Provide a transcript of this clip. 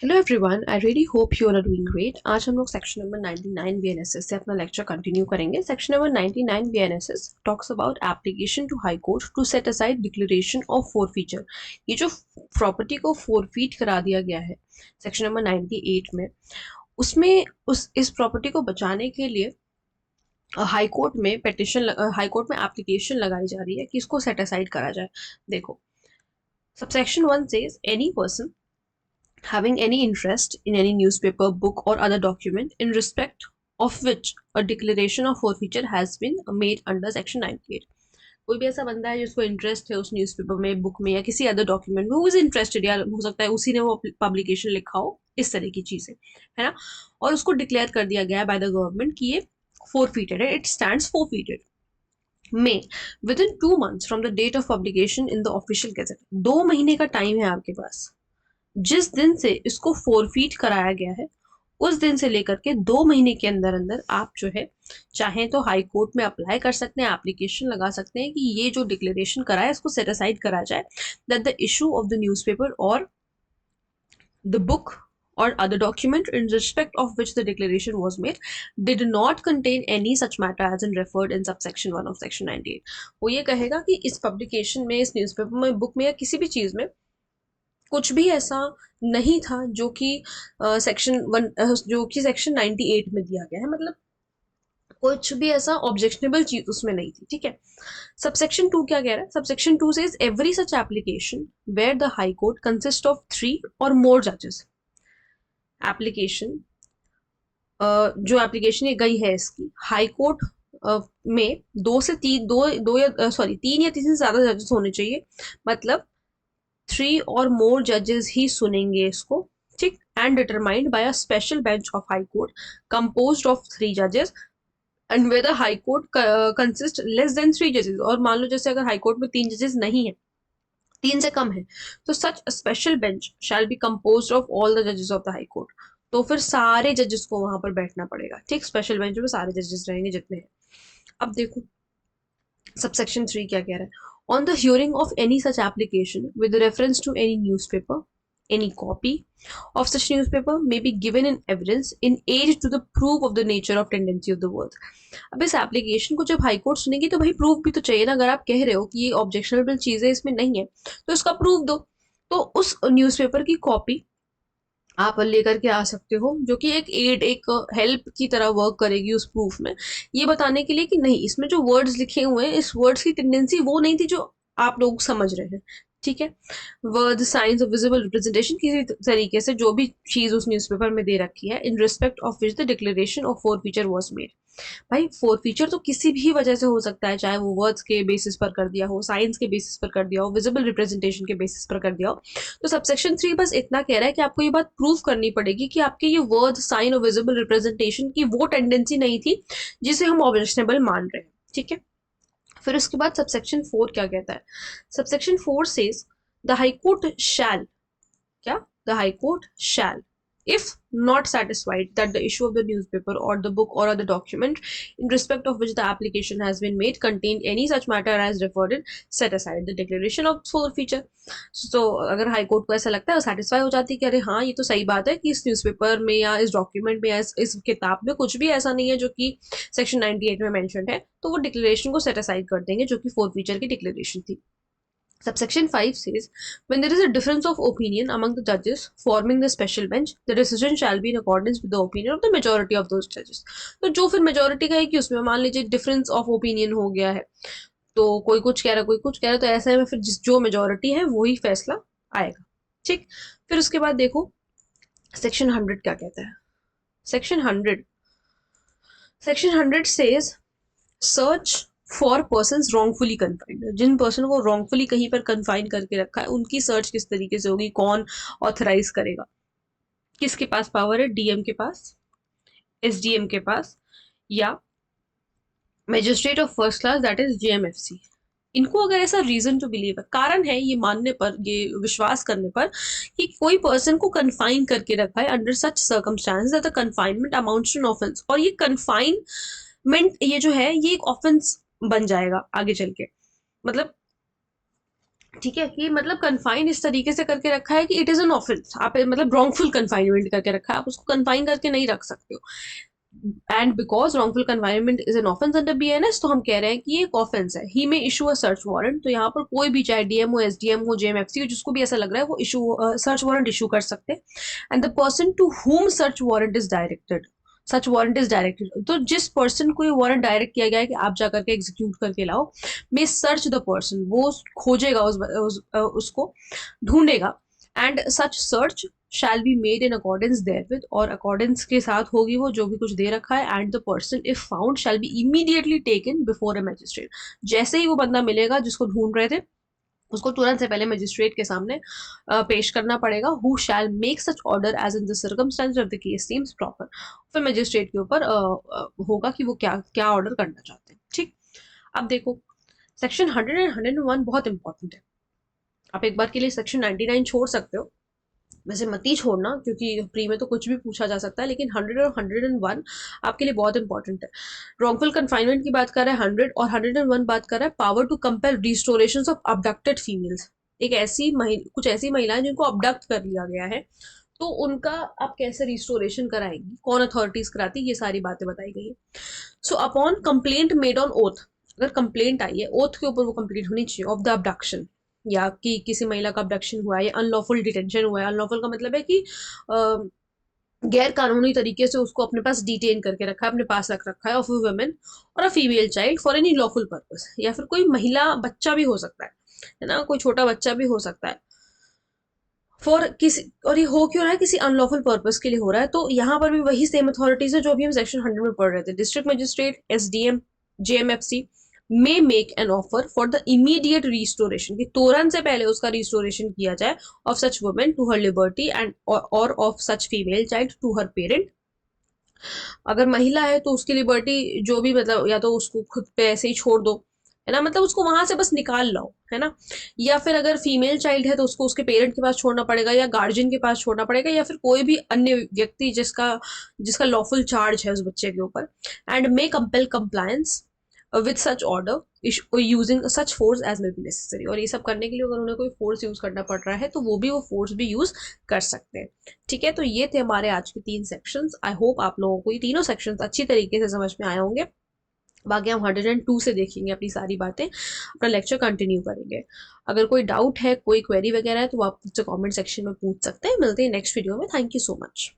Hello everyone, I really hope you are doing great. आज हम लोग सेक्शन नंबर 99 बीएनएसएस से अपना लेक्चर कंटिन्यू करेंगे। Section number 99 BNSS talks about application to high court to set aside declaration of forfeiture. ये जो property को forfeit करा दिया गया है सेक्शन नंबर 98 में, उसमें उस इस प्रॉपर्टी को बचाने के लिए हाई कोर्ट में हाई कोर्ट में एप्लीकेशन लगाई जा रही है कि इसको सेट असाइड करा जाए। देखो, subsection 1 says any person having any interest in any newspaper, book, or other document in respect of which a declaration of forfeiture has been made under section 98। कोई भी ऐसा बंदा है जिसको इंटरेस्ट है उस न्यूज़पेपर में, बुक में या किसी अदर डॉक्यूमेंट में, वो इज इंटरेस्टेड, या हो सकता है उसी ने वो पब्लिकेशन लिखा हो, इस तरह की चीजें है ना। और उसको डिक्लेयर कर दिया गया है बाय द गवर्नमेंट कि ये फोरफीटेड है, इट स्टैंड्स फोरफीटेड। में within 2 months from the date of publication in the official gazette, 2 महीने का टाइम है आपके पास। जिस दिन से इसको फोरफीट कराया गया है उस दिन से लेकर के 2 महीने के अंदर अंदर आप जो है चाहें तो हाई कोर्ट में अप्लाई कर सकते हैं, एप्लीकेशन लगा सकते हैं कि ये जो डिक्लेरेशन करा है इसको सेट असाइड करा जाए, that the issue of the newspaper और the book or other document in respect of which the declaration was made did not contain any such matter as in referred in subsection 1 of section 98। वो ये कहेगा कि इस publication में, इस newspaper में, book में या किसी भी चीज में कुछ भी ऐसा नहीं था जो कि सेक्शन 1 जो कि सेक्शन 98 में दिया गया है, मतलब कुछ भी ऐसा ऑब्जेक्शनेबल चीज उसमें नहीं थी। ठीक है। सबसेक्शन 2 क्या कह रहा है? Subsection 2 says every such application where the high court consist of 3 और मोर जजेस। एप्लीकेशन जो एप्लीकेशन ये गई है इसकी हाई कोर्ट में, 2 से 3, दो या सॉरी 3 या 3 से ज्यादा जजेस होने चाहिए, मतलब 3 और more जजेस ही सुनेंगे इसको। ठीक। And determined by a special bench of high court composed of 3 जजेस and where the high court consist less than 3 जजेस। और मान लो जैसे अगर हाई कोर्ट में 3 जजेस नहीं है, 3 से कम है, तो सच special bench shall be composed of all the जजेस ऑफ द हाई कोर्ट। तो फिर सारे जजेस को वहां पर बैठना पड़ेगा। ठीक। स्पेशल बेंच में सारे जजेस रहेंगे जितने हैं। अब देखो सबसेक्शन 3 क्या कह रहा है? On the hearing of any such application with reference to any newspaper, any copy of such newspaper may be given in evidence in aid to the proof of the nature of tendency of the words। अब इस application को जब high court सुनेगी तो भाई proof भी तो चाहिए ना। अगर आप कह रहे हो कि ये ऑब्जेक्शनेबल चीजें इसमें नहीं है तो इसका प्रूफ दो। तो उस न्यूज़पेपर की कॉपी आप लेकर के आ सकते हो, जो कि एक एड, एक हेल्प की तरह वर्क करेगी उस प्रूफ में, ये बताने के लिए कि नहीं, इसमें जो वर्ड्स लिखे हुए हैं इस वर्ड्स की टेंडेंसी वो नहीं थी जो आप लोग समझ रहे हैं। ठीक है। Word science of visible representation, किसी तरीके से जो भी चीज उस न्यूज़पेपर में दे रखी है, in respect of which the declaration of four feature was made. भाई फोर फीचर तो किसी भी वजह से हो सकता है, चाहे वो वर्ड्स के बेसिस पर कर दिया हो, साइंस के बेसिस पर कर दिया हो, विजिबल रिप्रेजेंटेशन के बेसिस पर कर दिया हो। तो सबसेक्शन 3 बस इतना कह रहा है कि आपको ये बात प्रूव करनी पड़ेगी कि आपके ये वर्ड, साइन और विजिबल रिप्रेजेंटेशन की वो टेंडेंसी नहीं थी जिसे हम ऑब्जेक्शनेबल मान रहे हैं। ठीक है। फिर उसके बाद सबसेक्शन 4 क्या कहता है? Subsection 4 says the high court शैल, क्या? The High Court shall, if not satisfied that the issue of the newspaper or the book or other document in respect of which the application has been made contained any such matter as referred in, set aside the declaration of forfeiture। So अगर high court को ऐसा लगता है, satisfy हो जाती है कि अरे हाँ ये तो सही बात है कि इस न्यूज़पेपर में या इस डॉक्यूमेंट में या इस किताब में कुछ भी ऐसा नहीं है जो कि सेक्शन 98 में मेंशन है, तो वो डिक्लेरेशन को सेट असाइड कर देंगे जो कि फोरफीचर की डिक्लेरेशन थी। Subsection 5 says, when there is a difference of opinion among the judges forming the special bench, the decision shall be in accordance with the opinion of the majority of those judges। तो जो फिर majority का है कि उसमें मान लीजिए difference of opinion हो गया है, तो कोई कुछ कह रहा है, कोई कुछ कह रहा है, तो ऐसे में फिर जो मेजोरिटी है वही फैसला आएगा। ठीक। फिर उसके बाद देखो सेक्शन 100 क्या कहता है? Section 100 says search for person wrongfully confined. जिन पर्सन को रॉन्गफुली कहीं पर कन्फाइन करके रखा है उनकी सर्च किस तरीके से होगी, कौन ऑथराइज करेगा, किसके पास पावर है? डीएम के पास, एसडीएम के पास, या magistrate of first class, that is JMFC. इनको अगर ऐसा रीजन टू बिलीव है, कारण है ये मानने पर, ये विश्वास करने पर कि कोई पर्सन को कन्फाइन करके रखा है under such circumstances that the confinement amounts to an offence, और ये कन्फाइनमेंट ये जो है ये एक ऑफेंस बन जाएगा आगे चल के। मतलब ठीक है, कि मतलब कन्फाइन इस तरीके से करके रखा है कि इट इज एन ऑफेंस, आप मतलब रॉन्गफुल कन्फाइनमेंट करके रखा है, आप उसको कन्फाइन करके नहीं रख सकते हो। And because wrongful confinement is an offense under BNS, तो हम कह रहे हैं कि ये एक ऑफेंस है। ही में इशू अ सर्च वारंट, तो यहाँ पर कोई भी चाहे डीएम हो, एसडीएम हो, जेएमएफसी हो, जिसको भी ऐसा लग रहा है वो इशू सर्च वारंट इशू कर सकते हैं। And the person to whom search warrant is directed, such warrant is directed, तो जिस पर्सन को ये वारंट डायरेक्ट किया गया है कि आप जाकर के एग्जीक्यूट करके लाओ, मे सर्च द पर्सन, वो खोजेगा उसको ढूंढेगा। And such search shall be made in accordance therewith, और अकॉर्डेंस के साथ होगी वो जो भी कुछ दे रखा है। And the person if found shall be immediately taken before a magistrate, जैसे ही वो बंदा मिलेगा जिसको ढूंढ रहे थे, उसको तुरंत से पहले मजिस्ट्रेट के सामने पेश करना पड़ेगा। Who shall make such order as in the circumstance of the case seems proper, फिर मजिस्ट्रेट के ऊपर होगा कि वो क्या क्या ऑर्डर करना चाहते हैं। ठीक, अब देखो सेक्शन 100 एंड 101 बहुत इंपॉर्टेंट है। आप एक बार के लिए सेक्शन 99 छोड़ सकते हो, वैसे मत ही छोड़ना क्योंकि प्री में तो कुछ भी पूछा जा सकता है, लेकिन 100 और 101 आपके लिए बहुत इंपॉर्टेंट है। रॉन्गफुल कन्फाइनमेंट की बात कर रहा है 100, और 101 बात कर रहा है power to compel restoration of abducted females. एक ऐसी कुछ ऐसी महिलाएं जिनको अबडक्ट कर लिया गया है, तो उनका आप कैसे रिस्टोरेशन कराएंगी, कौन अथॉरिटीज कराती, ये सारी बातें बताई गई है। So upon complaint made on oath, अगर कंप्लेंट आई है ओथ के ऊपर, वो कंप्लीट होनी चाहिए, ऑफ द अबडक्शन, या कि किसी महिला का अबडक्शन हुआ है या अनलॉफुल डिटेंशन हुआ है। अनलॉफुल का मतलब है कि गैर कानूनी तरीके से उसको अपने पास डिटेन करके रखा है, अपने पास रख रखा है, ऑफ अ वुमेन और a female child for any lawful purpose, या फिर कोई महिला बच्चा भी हो सकता है ना, कोई छोटा बच्चा भी हो सकता है, फॉर किसी, और ये हो क्यों रहा है, किसी अनलॉफुल पर्पस के लिए हो रहा है। तो यहाँ पर भी वही सेम अथॉरिटीज है जो अभी हम सेक्शन 100 में पढ़ रहे थे। District magistrate, SDM, JMFC may make an offer for the immediate restoration, कि तुरंत से पहले उसका रिस्टोरेशन किया जाए, of such women to her liberty and और of such female child to her parent. अगर महिला है तो उसकी लिबर्टी जो भी, मतलब या तो उसको खुद पे ऐसे ही छोड़ दो, है ना, मतलब उसको वहां से बस निकाल लाओ, है ना। या फिर अगर फीमेल चाइल्ड है तो उसको उसके पेरेंट के पास छोड़ना पड़ेगा, या गार्जियन के पास छोड़ना पड़ेगा, या फिर कोई भी अन्य व्यक्ति जिसका जिसका लॉफुल चार्ज है उस बच्चे के ऊपर। And may compel compliance with such order using such force as may be necessary, और ये सब करने के लिए अगर उन्हें कोई फोर्स यूज करना पड़ रहा है तो वो भी वो फोर्स भी यूज कर सकते हैं। ठीक है, तो ये थे हमारे आज के 3 सेक्शंस। आई होप आप लोगों को ये तीनों सेक्शंस अच्छी तरीके से समझ में आए होंगे। बाकी हम 102 से देखेंगे अपनी सारी बातें, अपना लेक्चर कंटिन्यू करेंगे। अगर कोई डाउट है, कोई क्वेरी वगैरह है, तो आप मुझसे कमेंट सेक्शन में पूछ सकते हैं। मिलते हैं नेक्स्ट वीडियो में। Thank you so much.